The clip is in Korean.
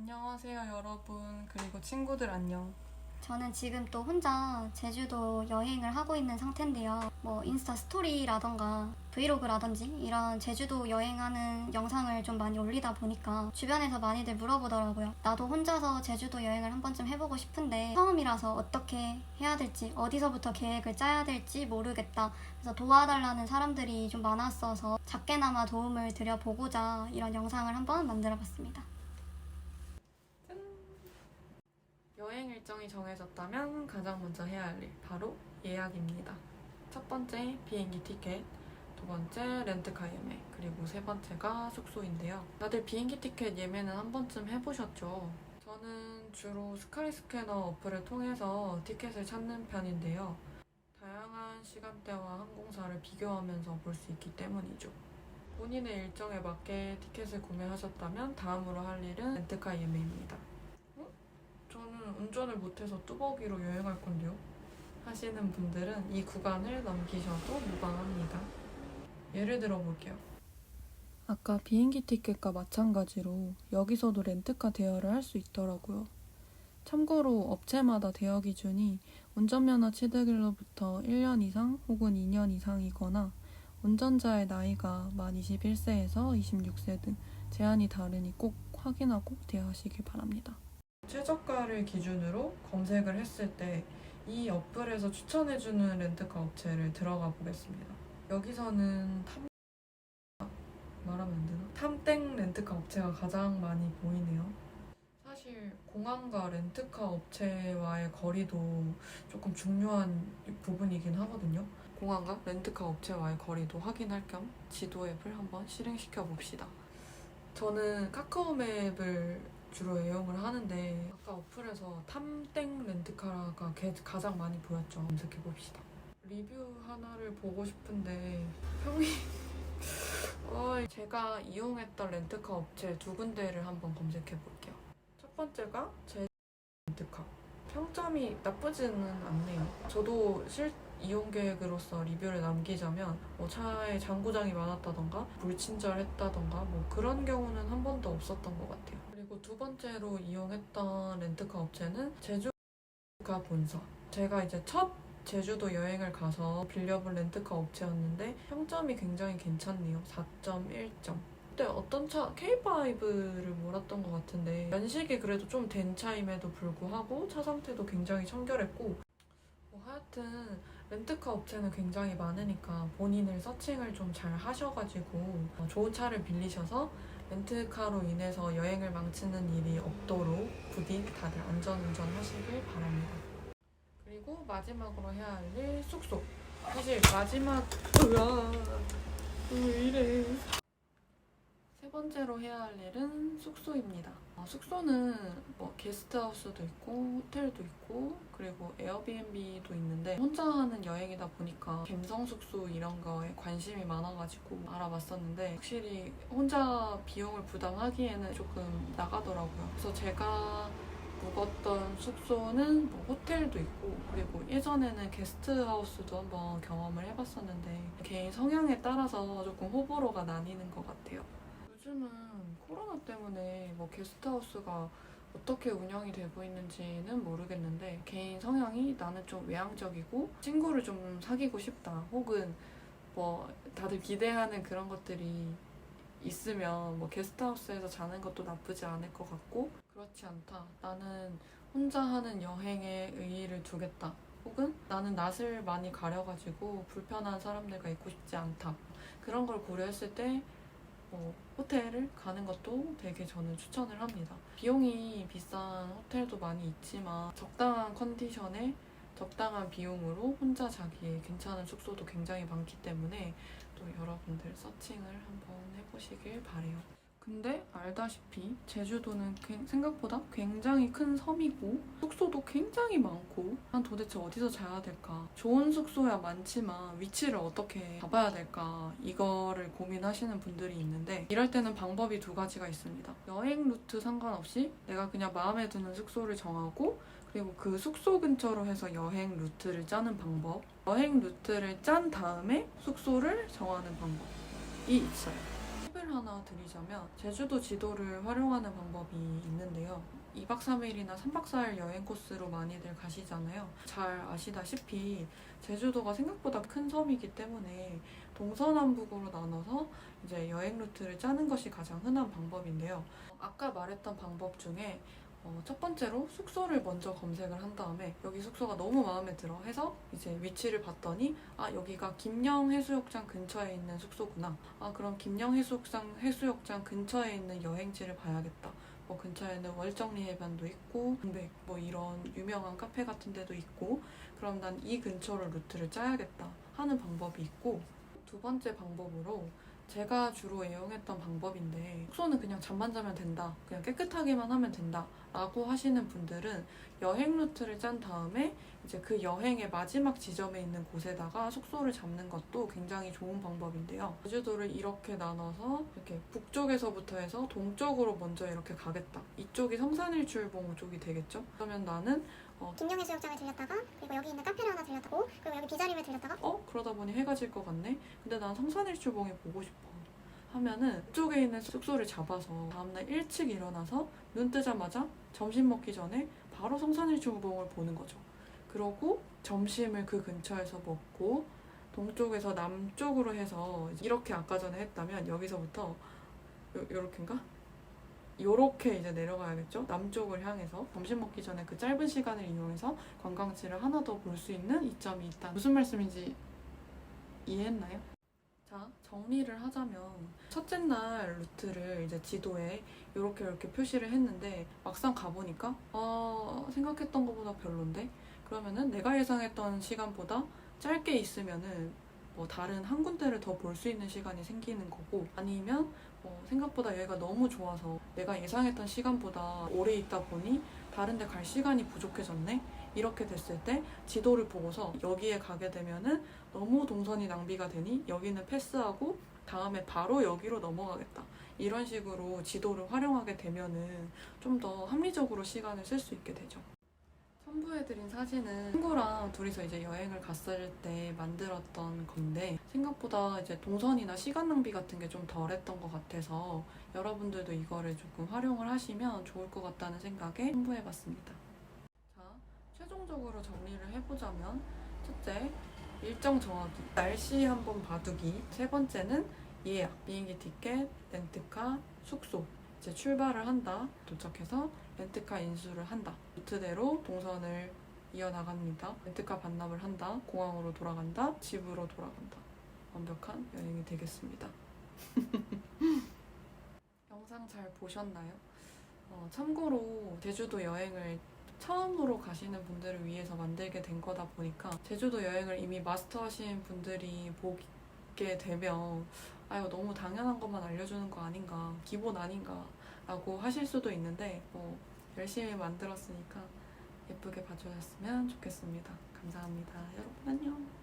안녕하세요 여러분, 그리고 친구들 안녕. 저는 지금 또 혼자 제주도 여행을 하고 있는 상태인데요. 인스타 스토리라던가 브이로그라든지 이런 제주도 여행하는 영상을 좀 많이 올리다 보니까 주변에서 많이들 물어보더라고요. 나도 혼자서 제주도 여행을 한 번쯤 해보고 싶은데 처음이라서 어떻게 해야 될지, 어디서부터 계획을 짜야 될지 모르겠다. 그래서 도와달라는 사람들이 좀 많았어서 작게나마 도움을 드려보고자 이런 영상을 한번 만들어봤습니다. 여행 일정이 정해졌다면 가장 먼저 해야 할 일, 바로 예약입니다. 첫 번째, 비행기 티켓. 두 번째, 렌트카 예매. 그리고 세 번째가 숙소인데요. 다들 비행기 티켓 예매는 한 번쯤 해보셨죠? 저는 주로 스카이스캐너 어플을 통해서 티켓을 찾는 편인데요. 다양한 시간대와 항공사를 비교하면서 볼 수 있기 때문이죠. 본인의 일정에 맞게 티켓을 구매하셨다면 다음으로 할 일은 렌트카 예매입니다. 저는 운전을 못해서 뚜벅이로 여행할 건데요 하시는 분들은 이 구간을 넘기셔도 무방합니다. 예를 들어 볼게요. 아까 비행기 티켓과 마찬가지로 여기서도 렌트카 대여를 할 수 있더라고요. 참고로 업체마다 대여 기준이 운전면허 취득일로부터 1년 이상 혹은 2년 이상이거나 운전자의 나이가 만 21세에서 26세 등 제한이 다르니 꼭 확인하고 대여하시길 바랍니다. 최저가를 기준으로 검색을 했을 때 이 어플에서 추천해주는 렌트카 업체를 들어가 보겠습니다. 여기서는 말하면 안 되나? 탐땡 렌트카 업체가 가장 많이 보이네요. 사실 공항과 렌트카 업체와의 거리도 조금 중요한 부분이긴 하거든요. 공항과 렌트카 업체와의 거리도 확인할 겸 지도 앱을 한번 실행시켜 봅시다. 저는 카카오맵을 주로 애용을 하는데 아까 어플에서 탐땡 렌트카가 가장 많이 보였죠. 검색해봅시다. 리뷰 하나를 보고 싶은데 제가 이용했던 렌트카 업체 두 군데를 한번 검색해볼게요. 첫 번째가 제 렌트카. 평점이 나쁘지는 않네요. 저도 이용 계획으로서 리뷰를 남기자면 차에 장고장이 많았다던가 불친절했다던가 그런 경우는 한 번도 없었던 것 같아요. 그리고 두 번째로 이용했던 렌트카 업체는 제주 렌트카 본사. 제가 이제 첫 제주도 여행을 가서 빌려본 렌트카 업체였는데 평점이 굉장히 괜찮네요. 4.1점. 그때 어떤 차, K5를 몰았던 것 같은데 연식이 그래도 좀 된 차임에도 불구하고 차 상태도 굉장히 청결했고 하여튼 렌트카 업체는 굉장히 많으니까 본인을 서칭을 좀 잘 하셔가지고 좋은 차를 빌리셔서 렌트카로 인해서 여행을 망치는 일이 없도록 부디 다들 안전운전 하시길 바랍니다. 그리고 마지막으로 해야 할 일, 숙소. 사실 왜 이래. 세 번째로 해야 할 일은 숙소입니다. 숙소는 게스트하우스도 있고 호텔도 있고 그리고 에어비앤비도 있는데 혼자 하는 여행이다 보니까 갬성 숙소 이런 거에 관심이 많아가지고 알아봤었는데 확실히 혼자 비용을 부담하기에는 조금 나가더라고요. 그래서 제가 묵었던 숙소는 호텔도 있고 그리고 예전에는 게스트하우스도 한번 경험을 해봤었는데 개인 성향에 따라서 조금 호불호가 나뉘는 것 같아요. 요즘은 코로나 때문에 게스트하우스가 어떻게 운영이 되고 있는지는 모르겠는데 개인 성향이 나는 좀 외향적이고 친구를 좀 사귀고 싶다 혹은 다들 기대하는 그런 것들이 있으면 게스트하우스에서 자는 것도 나쁘지 않을 것 같고 그렇지 않다. 나는 혼자 하는 여행에 의의를 두겠다. 혹은 나는 낯을 많이 가려가지고 불편한 사람들과 있고 싶지 않다. 그런 걸 고려했을 때 호텔을 가는 것도 되게 저는 추천을 합니다. 비용이 비싼 호텔도 많이 있지만 적당한 컨디션에 적당한 비용으로 혼자 자기의 괜찮은 숙소도 굉장히 많기 때문에 또 여러분들 서칭을 한번 해보시길 바래요. 근데 알다시피 제주도는 생각보다 굉장히 큰 섬이고 숙소도 굉장히 많고 난 도대체 어디서 자야 될까? 좋은 숙소야 많지만 위치를 어떻게 잡아야 될까? 이거를 고민하시는 분들이 있는데 이럴 때는 방법이 두 가지가 있습니다. 여행 루트 상관없이 내가 그냥 마음에 드는 숙소를 정하고 그리고 그 숙소 근처로 해서 여행 루트를 짜는 방법, 여행 루트를 짠 다음에 숙소를 정하는 방법이 있어요. 팁을 하나 드리자면 제주도 지도를 활용하는 방법이 있는데요. 2박 3일이나 3박 4일 여행 코스로 많이들 가시잖아요. 잘 아시다시피 제주도가 생각보다 큰 섬이기 때문에 동서남북으로 나눠서 이제 여행 루트를 짜는 것이 가장 흔한 방법인데요. 아까 말했던 방법 중에 첫 번째로 숙소를 먼저 검색을 한 다음에 여기 숙소가 너무 마음에 들어 해서 이제 위치를 봤더니 여기가 김영 해수욕장 근처에 있는 숙소구나. 그럼 김영 해수욕장 근처에 있는 여행지를 봐야겠다. 근처에는 월정리 해변도 있고 동백 이런 유명한 카페 같은 데도 있고 그럼 난 이 근처로 루트를 짜야겠다 하는 방법이 있고, 두 번째 방법으로 제가 주로 애용했던 방법인데 숙소는 그냥 잠만 자면 된다, 그냥 깨끗하게만 하면 된다 라고 하시는 분들은 여행 루트를 짠 다음에 이제 그 여행의 마지막 지점에 있는 곳에다가 숙소를 잡는 것도 굉장히 좋은 방법인데요. 제주도를 이렇게 나눠서 이렇게 북쪽에서부터 해서 동쪽으로 먼저 이렇게 가겠다. 이쪽이 성산일출봉 쪽이 되겠죠? 그러면 나는 김영해수욕장을 들렸다가 그리고 여기 있는 카페를 하나 들렸다고 그리고 여기 비자림을 들렸다가 그러다 보니 해가 질 것 같네? 근데 난 성산일출봉이 보고 싶어 하면은 이쪽에 있는 숙소를 잡아서 다음날 일찍 일어나서 눈 뜨자마자 점심 먹기 전에 바로 성산일출봉을 보는 거죠. 그러고 점심을 그 근처에서 먹고 동쪽에서 남쪽으로 해서 이렇게 아까 전에 했다면 여기서부터 요렇게인가? 요렇게 이제 내려가야겠죠? 남쪽을 향해서 점심 먹기 전에 그 짧은 시간을 이용해서 관광지를 하나 더 볼 수 있는 이점이 있다. 무슨 말씀인지 이해했나요? 자, 정리를 하자면 첫째 날 루트를 이제 지도에 이렇게 표시를 했는데 막상 가보니까 생각했던 것보다 별론데? 그러면은 내가 예상했던 시간보다 짧게 있으면은 다른 한 군데를 더 볼 수 있는 시간이 생기는 거고, 아니면 생각보다 여기가 너무 좋아서 내가 예상했던 시간보다 오래 있다 보니 다른 데 갈 시간이 부족해졌네? 이렇게 됐을 때 지도를 보고서 여기에 가게 되면은 너무 동선이 낭비가 되니 여기는 패스하고 다음에 바로 여기로 넘어가겠다. 이런 식으로 지도를 활용하게 되면은 좀 더 합리적으로 시간을 쓸 수 있게 되죠. 첨부해드린 사진은 친구랑 둘이서 이제 여행을 갔을 때 만들었던 건데 생각보다 이제 동선이나 시간 낭비 같은 게 좀 덜했던 것 같아서 여러분들도 이거를 조금 활용을 하시면 좋을 것 같다는 생각에 첨부해봤습니다. 자, 최종적으로 정리를 해보자면 첫째, 일정 정하기, 날씨 한번 봐두기. 세 번째는 예약, 비행기 티켓, 렌트카, 숙소. 이제 출발을 한다. 도착해서 렌트카 인수를 한다. 루트대로 동선을 이어나갑니다. 렌트카 반납을 한다. 공항으로 돌아간다. 집으로 돌아간다. 완벽한 여행이 되겠습니다. 영상 잘 보셨나요? 참고로 제주도 여행을 처음으로 가시는 분들을 위해서 만들게 된 거다 보니까 제주도 여행을 이미 마스터하신 분들이 보게 되면 너무 당연한 것만 알려주는 거 아닌가, 기본 아닌가 라고 하실 수도 있는데 열심히 만들었으니까 예쁘게 봐주셨으면 좋겠습니다. 감사합니다. 여러분 안녕.